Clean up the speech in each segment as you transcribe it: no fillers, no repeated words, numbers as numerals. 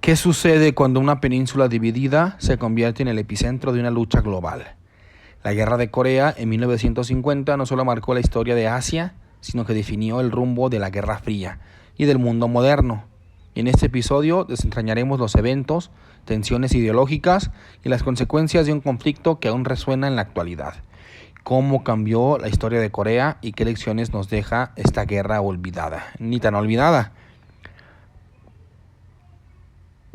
¿Qué sucede cuando una península dividida se convierte en el epicentro de una lucha global? La Guerra de Corea en 1950 no solo marcó la historia de Asia, sino que definió el rumbo de la Guerra Fría y del mundo moderno. En este episodio desentrañaremos los eventos, tensiones ideológicas y las consecuencias de un conflicto que aún resuena en la actualidad. Cómo cambió la historia de Corea y qué lecciones nos deja esta guerra olvidada, ni tan olvidada.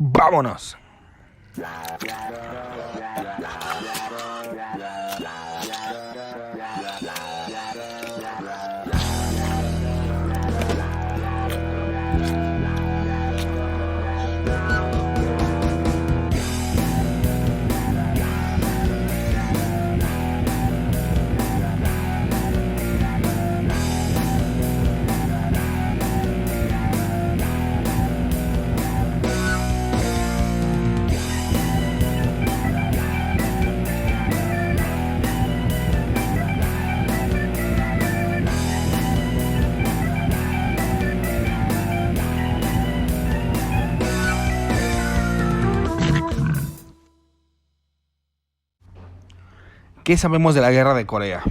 ¡Vámonos! ¿Qué sabemos de la Guerra de Corea?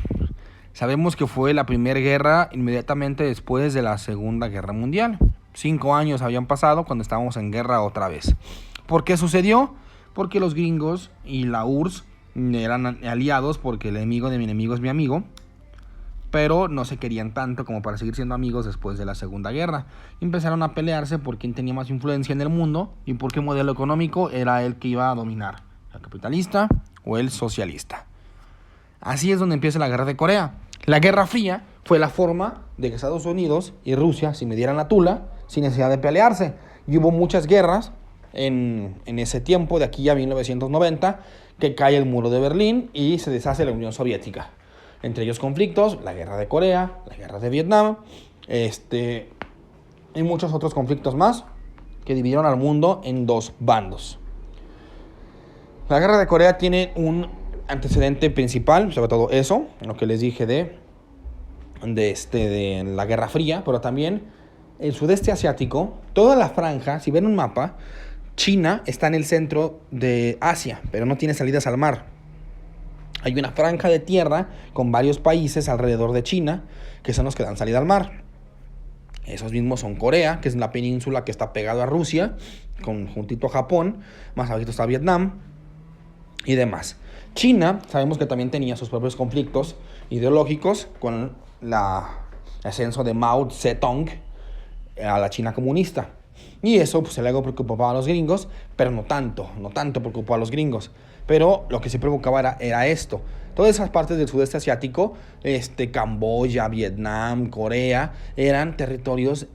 Sabemos que fue la primera guerra inmediatamente después de la Segunda Guerra Mundial. 5 años habían pasado cuando estábamos en guerra otra vez. ¿Por qué sucedió? Porque los gringos y la URSS eran aliados porque el enemigo de mi enemigo es mi amigo, pero no se querían tanto como para seguir siendo amigos después de la Segunda Guerra. Empezaron a pelearse por quién tenía más influencia en el mundo y por qué modelo económico era el que iba a dominar, el capitalista o el socialista. Así es donde empieza la Guerra de Corea. La Guerra Fría fue la forma de que Estados Unidos y Rusia se midieran la tula sin necesidad de pelearse. Y hubo muchas guerras en ese tiempo, de aquí a 1990, que cae el muro de Berlín y se deshace la Unión Soviética. Entre ellos conflictos, la Guerra de Corea, la Guerra de Vietnam, y muchos otros conflictos más que dividieron al mundo en dos bandos. La Guerra de Corea tiene un antecedente principal, sobre todo eso, lo que les dije de la Guerra Fría, pero también el sudeste asiático, toda la franja, si ven un mapa, China está en el centro de Asia, pero no tiene salidas al mar. Hay una franja de tierra con varios países alrededor de China, que son los que dan salida al mar. Esos mismos son Corea, que es la península que está pegado a Rusia, juntito a Japón, más abajito está Vietnam y demás. China, sabemos que también tenía sus propios conflictos ideológicos con el ascenso de Mao Zedong a la China comunista. Y eso pues luego preocupaba a los gringos, pero no tanto preocupó a los gringos. Pero lo que se provocaba era esto. Todas esas partes del sudeste asiático, Camboya, Vietnam, Corea, eran territorios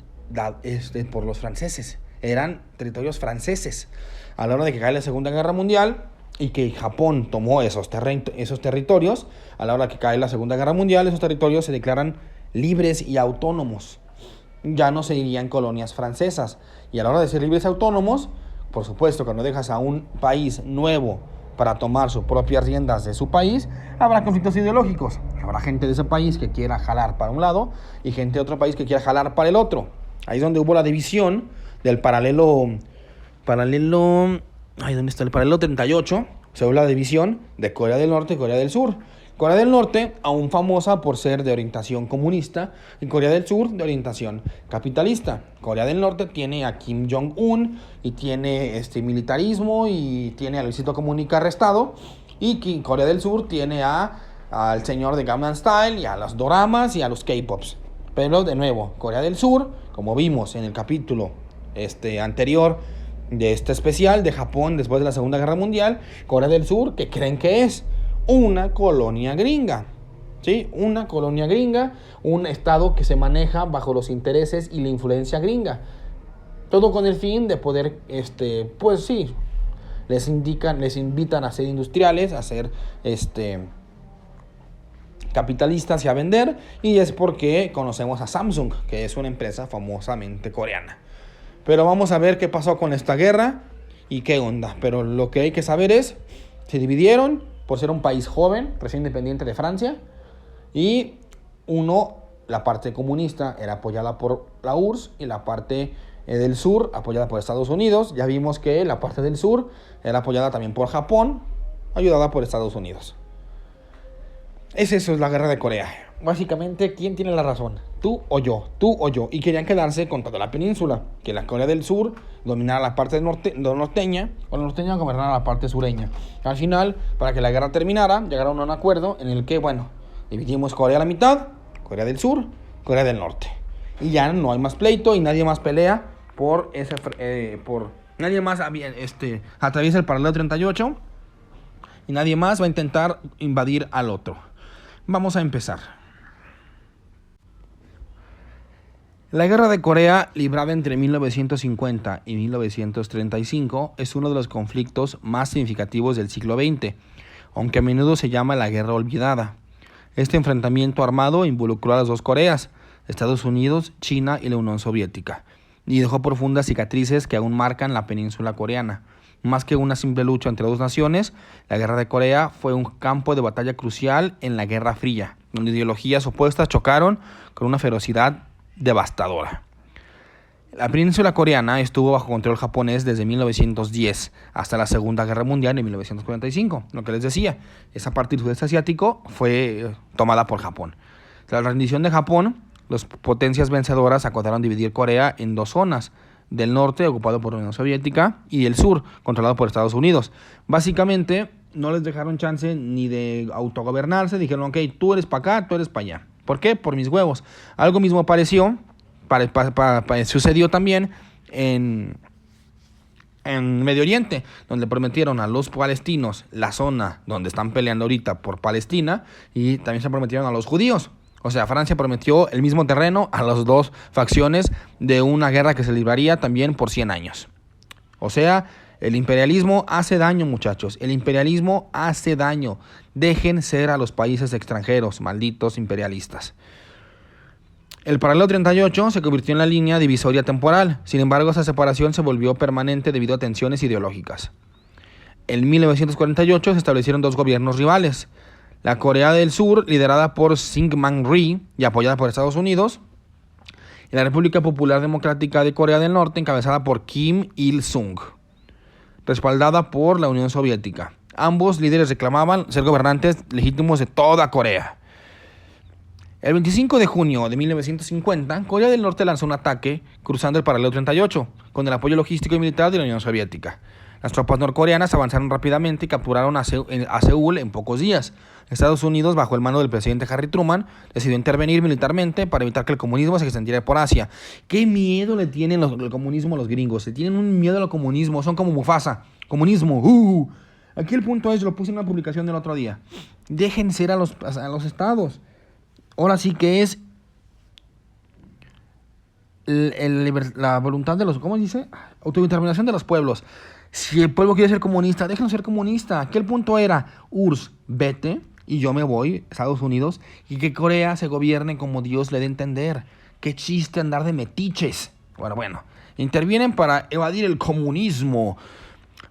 por los franceses. Eran territorios franceses. A la hora de que cae la Segunda Guerra Mundial y que Japón tomó esos territorios, a la hora que cae la Segunda Guerra Mundial, esos territorios se declaran libres y autónomos. Ya no se dirían colonias francesas. Y a la hora de ser libres y autónomos, por supuesto, cuando dejas a un país nuevo para tomar sus propias riendas de su país, habrá conflictos ideológicos. Habrá gente de ese país que quiera jalar para un lado y gente de otro país que quiera jalar para el otro. Ahí es donde hubo la división del paralelo, ¿dónde está el paralelo 38? Se hubo la división de Corea del Norte y Corea del Sur. Corea del Norte, aún famosa por ser de orientación comunista, y Corea del Sur de orientación capitalista. Corea del Norte tiene a Kim Jong-un y tiene militarismo y tiene a Luisito Comunica arrestado, y Corea del Sur tiene al señor de Gangnam Style y a los doramas y a los K-pops. Pero de nuevo, Corea del Sur, como vimos en el capítulo anterior de este especial de Japón después de la Segunda Guerra Mundial, Corea del Sur, ¿qué creen que es? Una colonia gringa, ¿sí? Una colonia gringa, un estado que se maneja bajo los intereses y la influencia gringa. Todo con el fin de poder, pues sí, les invitan a ser industriales, a ser, capitalistas y a vender, y es porque conocemos a Samsung, que es una empresa famosamente coreana. Pero vamos a ver qué pasó con esta guerra y qué onda. Pero lo que hay que saber es, se dividieron por ser un país joven, recién independiente de Francia, y uno la parte comunista era apoyada por la URSS y la parte del sur apoyada por Estados Unidos. Ya vimos que la parte del sur era apoyada también por Japón, ayudada por Estados Unidos. Eso es la guerra de Corea. Básicamente, ¿quién tiene la razón? Tú o yo, tú o yo. Y querían quedarse con toda la península, que la Corea del Sur dominara la parte norteña, o la norteña gobernara la parte sureña. Al final, para que la guerra terminara, llegaron a un acuerdo en el que, bueno, dividimos Corea a la mitad, Corea del Sur, Corea del Norte. Y ya no hay más pleito y nadie más pelea por ese, nadie más atraviesa el paralelo 38 y nadie más va a intentar invadir al otro. Vamos a empezar. La guerra de Corea, librada entre 1950 y 1935, es uno de los conflictos más significativos del siglo XX, aunque a menudo se llama la guerra olvidada. Este enfrentamiento armado involucró a las dos Coreas, Estados Unidos, China y la Unión Soviética, y dejó profundas cicatrices que aún marcan la península coreana. Más que una simple lucha entre dos naciones, la Guerra de Corea fue un campo de batalla crucial en la Guerra Fría, donde ideologías opuestas chocaron con una ferocidad devastadora. La península coreana estuvo bajo control japonés desde 1910 hasta la Segunda Guerra Mundial en 1945. Lo que les decía, esa parte del sudeste asiático fue tomada por Japón. Tras la rendición de Japón, las potencias vencedoras acordaron dividir Corea en dos zonas: del norte, ocupado por la Unión Soviética, y del sur, controlado por Estados Unidos. Básicamente, no les dejaron chance ni de autogobernarse. Dijeron, ok, tú eres para acá, tú eres para allá. ¿Por qué? Por mis huevos. Algo mismo sucedió también en Medio Oriente, donde prometieron a los palestinos la zona donde están peleando ahorita por Palestina, y también se prometieron a los judíos. O sea, Francia prometió el mismo terreno a las dos facciones de una guerra que se libraría también por 100 años. O sea, el imperialismo hace daño, muchachos. El imperialismo hace daño. Dejen ser a los países extranjeros, malditos imperialistas. El paralelo 38 se convirtió en la línea divisoria temporal. Sin embargo, esa separación se volvió permanente debido a tensiones ideológicas. En 1948 se establecieron dos gobiernos rivales: la Corea del Sur, liderada por Syngman Rhee y apoyada por Estados Unidos, y la República Popular Democrática de Corea del Norte, encabezada por Kim Il-sung, respaldada por la Unión Soviética. Ambos líderes reclamaban ser gobernantes legítimos de toda Corea. El 25 de junio de 1950, Corea del Norte lanzó un ataque cruzando el paralelo 38, con el apoyo logístico y militar de la Unión Soviética. Las tropas norcoreanas avanzaron rápidamente y capturaron a Seúl en pocos días. Estados Unidos, bajo el mando del presidente Harry Truman, decidió intervenir militarmente para evitar que el comunismo se extendiera por Asia. ¿Qué miedo le tienen el comunismo a los gringos? Le tienen un miedo al comunismo, son como Mufasa. Comunismo, Aquí el punto es, lo puse en una publicación del otro día. Dejen ser a los estados. Ahora sí que es la voluntad de los, ¿cómo dice? Autodeterminación de los pueblos. Si el pueblo quiere ser comunista, déjenlo ser comunista. Aquí el punto era, URSS, vete, y yo me voy, Estados Unidos, y que Corea se gobierne como Dios le dé a entender. Qué chiste andar de metiches. Bueno, intervienen para evadir el comunismo.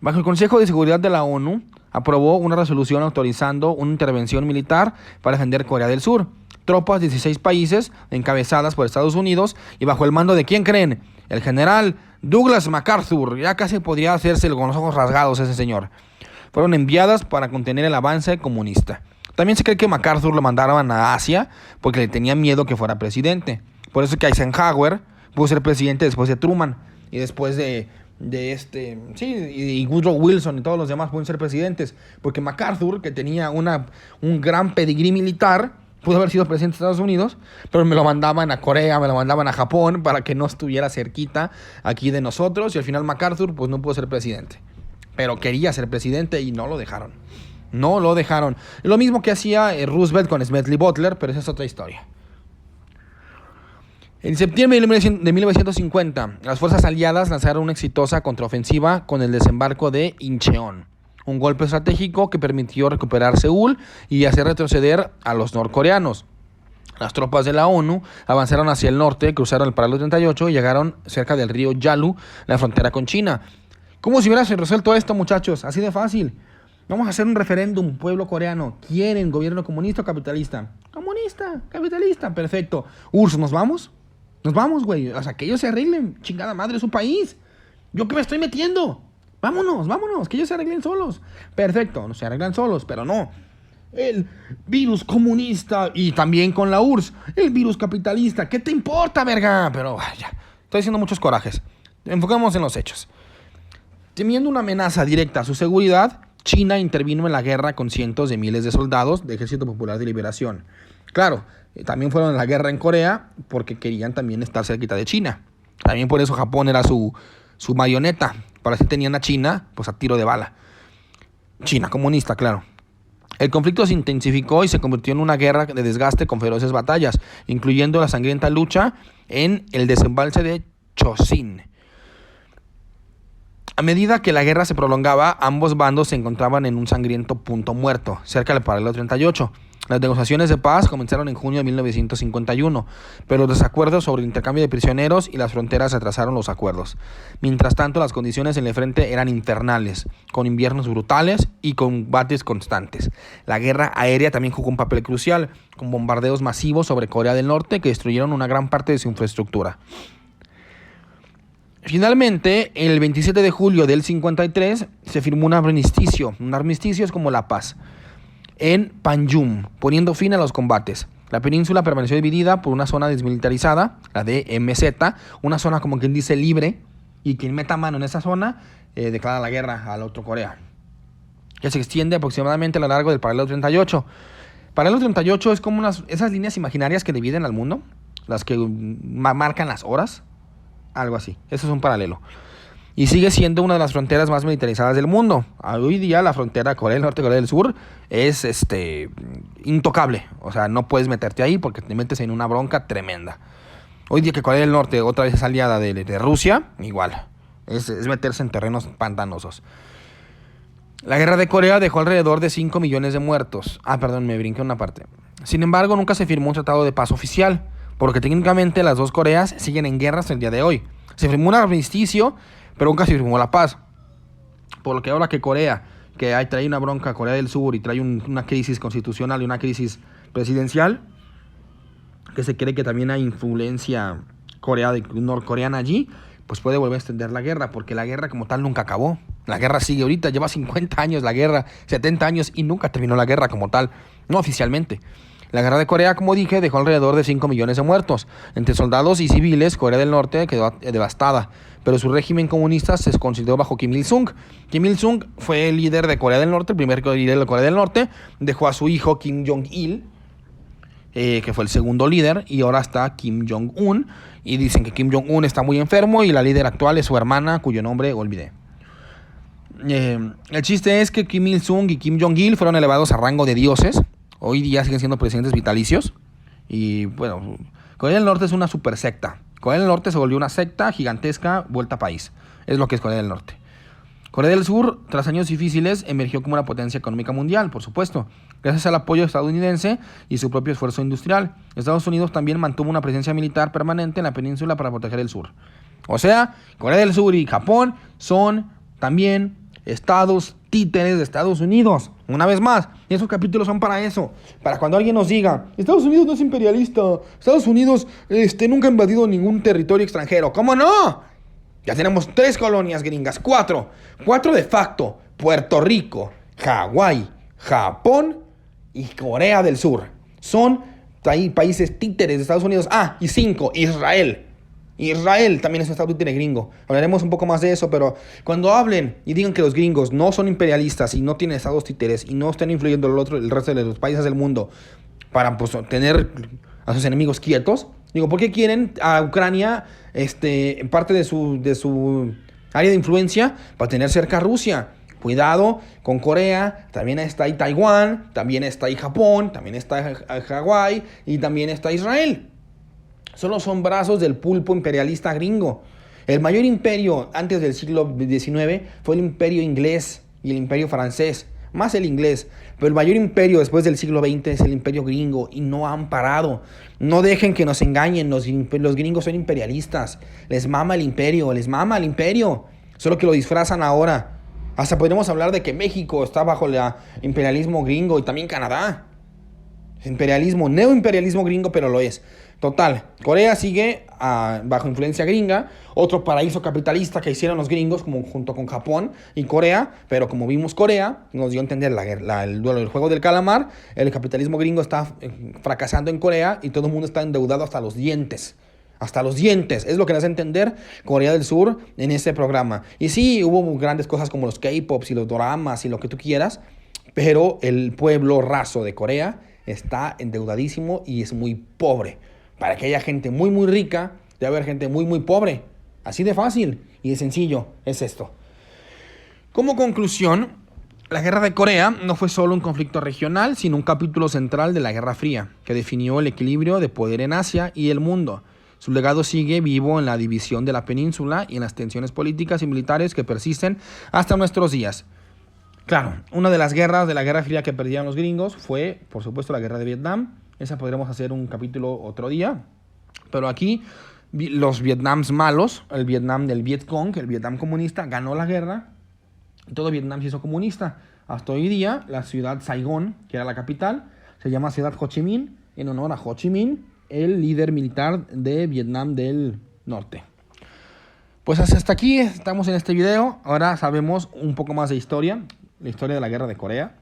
Bajo el Consejo de Seguridad de la ONU, aprobó una resolución autorizando una intervención militar para defender Corea del Sur. Tropas de 16 países, encabezadas por Estados Unidos, y bajo el mando de ¿quién creen? El general Douglas MacArthur. Ya casi podría hacerse con los ojos rasgados ese señor. Fueron enviadas para contener el avance comunista. También se cree que MacArthur lo mandaron a Asia porque le tenía miedo que fuera presidente. Por eso es que Eisenhower pudo ser presidente después de Truman y después y Woodrow Wilson y todos los demás pueden ser presidentes, porque MacArthur, que tenía un gran pedigrí militar, pudo haber sido presidente de Estados Unidos, pero me lo mandaban a Corea, me lo mandaban a Japón para que no estuviera cerquita aquí de nosotros, y al final MacArthur pues no pudo ser presidente, pero quería ser presidente y no lo dejaron. Lo mismo que hacía Roosevelt con Smedley Butler, pero esa es otra historia. En septiembre de 1950, las fuerzas aliadas lanzaron una exitosa contraofensiva con el desembarco de Incheon, un golpe estratégico que permitió recuperar Seúl y hacer retroceder a los norcoreanos. Las tropas de la ONU avanzaron hacia el norte, cruzaron el paralelo 38 y llegaron cerca del río Yalu, la frontera con China. ¿Cómo se hubiera resuelto esto, muchachos? Así de fácil. Vamos a hacer un referéndum, pueblo coreano. ¿Quieren gobierno comunista o capitalista? Comunista, capitalista, perfecto. URSS, ¿nos vamos? Nos vamos, güey. O sea, que ellos se arreglen. Chingada madre, es su país. ¿Yo qué me estoy metiendo? Vámonos, vámonos, que ellos se arreglen solos. Perfecto, no se arreglan solos, pero no. El virus comunista y también con la URSS, el virus capitalista. ¿Qué te importa, verga? Pero ya, estoy haciendo muchos corajes. Enfoquémonos en los hechos. Temiendo una amenaza directa a su seguridad, China intervino en la guerra con cientos de miles de soldados del Ejército Popular de Liberación. Claro, también fueron en la guerra en Corea porque querían también estar cerquita de China. También por eso Japón era su marioneta. Para así tenían a China pues a tiro de bala. China comunista, claro. El conflicto se intensificó y se convirtió en una guerra de desgaste con feroces batallas, incluyendo la sangrienta lucha en el desembalse de Chosin. A medida que la guerra se prolongaba, ambos bandos se encontraban en un sangriento punto muerto, cerca del paralelo 38. Las negociaciones de paz comenzaron en junio de 1951, pero los desacuerdos sobre el intercambio de prisioneros y las fronteras retrasaron los acuerdos. Mientras tanto, las condiciones en el frente eran infernales, con inviernos brutales y combates constantes. La guerra aérea también jugó un papel crucial, con bombardeos masivos sobre Corea del Norte que destruyeron una gran parte de su infraestructura. Finalmente, el 27 de julio del 53 se firmó un armisticio. Un armisticio es como la paz en Panjum, poniendo fin a los combates. La península permaneció dividida por una zona desmilitarizada, la de MZ, una zona como quien dice libre, y quien meta mano en esa zona declara la guerra al otro Corea, que se extiende aproximadamente a lo largo del paralelo 38. Paralelo 38 es como esas líneas imaginarias que dividen al mundo, las que marcan las horas, algo así. Eso es un paralelo. Y sigue siendo una de las fronteras más militarizadas del mundo. Hoy día la frontera Corea del Norte y Corea del Sur es intocable. O sea, no puedes meterte ahí porque te metes en una bronca tremenda. Hoy día que Corea del Norte otra vez es aliada de Rusia, igual. Es meterse en terrenos pantanosos. La guerra de Corea dejó alrededor de 5 millones de muertos. Me brinqué una parte. Sin embargo, nunca se firmó un tratado de paz oficial, porque técnicamente las dos Coreas siguen en guerra hasta el día de hoy. Se firmó un armisticio, pero nunca se firmó la paz. Por lo que ahora que Corea, trae una bronca, Corea del Sur, y trae una crisis constitucional y una crisis presidencial, que se cree que también hay influencia norcoreana allí, pues puede volver a extender la guerra, porque la guerra como tal nunca acabó. La guerra sigue ahorita, lleva 50 años la guerra, 70 años, y nunca terminó la guerra como tal, no oficialmente. La guerra de Corea, como dije, dejó alrededor de 5 millones de muertos. Entre soldados y civiles, Corea del Norte quedó devastada, pero su régimen comunista se consideró bajo Kim Il-sung. Kim Il-sung fue el líder de Corea del Norte, el primer líder de Corea del Norte, dejó a su hijo Kim Jong-il, que fue el segundo líder, y ahora está Kim Jong-un, y dicen que Kim Jong-un está muy enfermo, y la líder actual es su hermana, cuyo nombre olvidé. El chiste es que Kim Il-sung y Kim Jong-il fueron elevados a rango de dioses. Hoy día siguen siendo presidentes vitalicios. Y bueno, Corea del Norte es una super secta. Corea del Norte se volvió una secta gigantesca vuelta a país. Es lo que es Corea del Norte. Corea del Sur, tras años difíciles, emergió como una potencia económica mundial, por supuesto, gracias al apoyo estadounidense y su propio esfuerzo industrial. Estados Unidos también mantuvo una presencia militar permanente en la península para proteger el sur. O sea, Corea del Sur y Japón son también estados títeres de Estados Unidos. Una vez más, esos capítulos son para eso. Para cuando alguien nos diga, Estados Unidos no es imperialista, Estados Unidos nunca ha invadido ningún territorio extranjero. ¿Cómo no? Ya tenemos 3 colonias gringas, 4 de facto: Puerto Rico, Hawái, Japón y Corea del Sur. Son países títeres de Estados Unidos. Y 5, Israel. Israel también es un estado títere gringo. Hablaremos un poco más de eso, pero cuando hablen y digan que los gringos no son imperialistas y no tienen estados títeres y no están influyendo el resto de los países del mundo para tener a sus enemigos quietos, digo, ¿por qué quieren a Ucrania parte de su área de influencia para tener cerca a Rusia? Cuidado con Corea, también está ahí Taiwán, también está ahí Japón, también está Hawái y también está Israel. Solo son brazos del pulpo imperialista gringo. El mayor imperio antes del siglo XIX fue el imperio inglés y el imperio francés, más el inglés. Pero el mayor imperio después del siglo XX es el imperio gringo y no han parado. No dejen que nos engañen, los gringos son imperialistas. Les mama el imperio, solo que lo disfrazan ahora. Hasta podríamos hablar de que México está bajo el imperialismo gringo y también Canadá. Imperialismo, neoimperialismo gringo, pero lo es. Total, Corea sigue bajo influencia gringa. Otro paraíso capitalista que hicieron los gringos, como junto con Japón y Corea. Pero como vimos, Corea nos dio a entender el duelo del juego del calamar. El capitalismo gringo está fracasando en Corea y todo el mundo está endeudado hasta los dientes. Hasta los dientes. Es lo que nos hace entender Corea del Sur en ese programa. Y sí, hubo grandes cosas como los K-pops y los doramas y lo que tú quieras. Pero el pueblo raso de Corea está endeudadísimo y es muy pobre. Para que haya gente muy, muy rica, debe haber gente muy, muy pobre. Así de fácil y de sencillo es esto. Como conclusión, la guerra de Corea no fue solo un conflicto regional, sino un capítulo central de la Guerra Fría, que definió el equilibrio de poder en Asia y el mundo. Su legado sigue vivo en la división de la península y en las tensiones políticas y militares que persisten hasta nuestros días. Claro, una de las guerras de la Guerra Fría que perdieron los gringos fue, por supuesto, la guerra de Vietnam. Esa podremos hacer un capítulo otro día. Pero aquí, los Vietnams malos, el Vietnam del Vietcong, el Vietnam comunista, ganó la guerra. Todo Vietnam se hizo comunista. Hasta hoy día, la ciudad Saigón, que era la capital, se llama ciudad Ho Chi Minh, en honor a Ho Chi Minh, el líder militar de Vietnam del Norte. Pues hasta aquí estamos en este video. Ahora sabemos un poco más de historia, la historia de la guerra de Corea.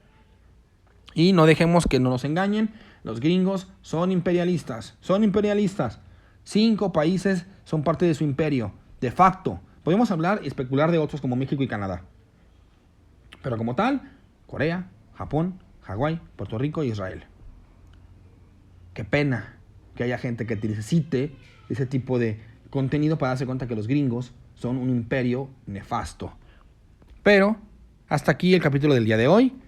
Y no dejemos que no nos engañen. Los gringos son imperialistas. Son imperialistas. 5 países son parte de su imperio. De facto. Podemos hablar y especular de otros como México y Canadá. Pero como tal, Corea, Japón, Hawái, Puerto Rico y Israel. Qué pena que haya gente que necesite ese tipo de contenido para darse cuenta que los gringos son un imperio nefasto. Pero hasta aquí el capítulo del día de hoy.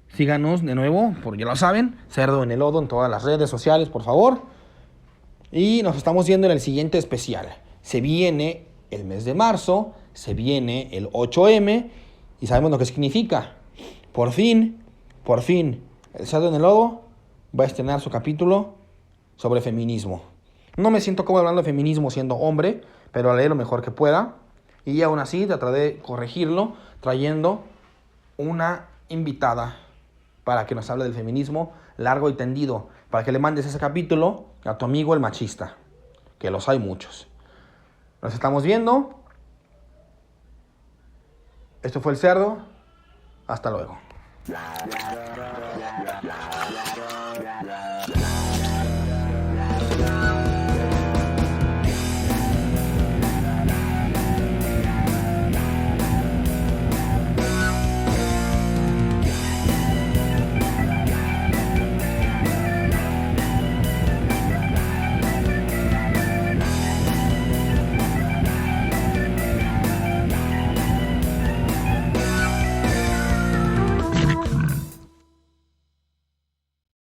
Síganos de nuevo, porque ya lo saben, Cerdo en el Lodo en todas las redes sociales, por favor. Y nos estamos viendo en el siguiente especial. Se viene el mes de marzo, se viene el 8M y sabemos lo que significa. Por fin, el Cerdo en el Lodo va a estrenar su capítulo sobre feminismo. No me siento cómodo hablando de feminismo siendo hombre, pero haré lo mejor que pueda. Y aún así trataré de corregirlo trayendo una invitada para que nos hable del feminismo largo y tendido, para que le mandes ese capítulo a tu amigo el machista, que los hay muchos. Nos estamos viendo. Esto fue El Cerdo. Hasta luego.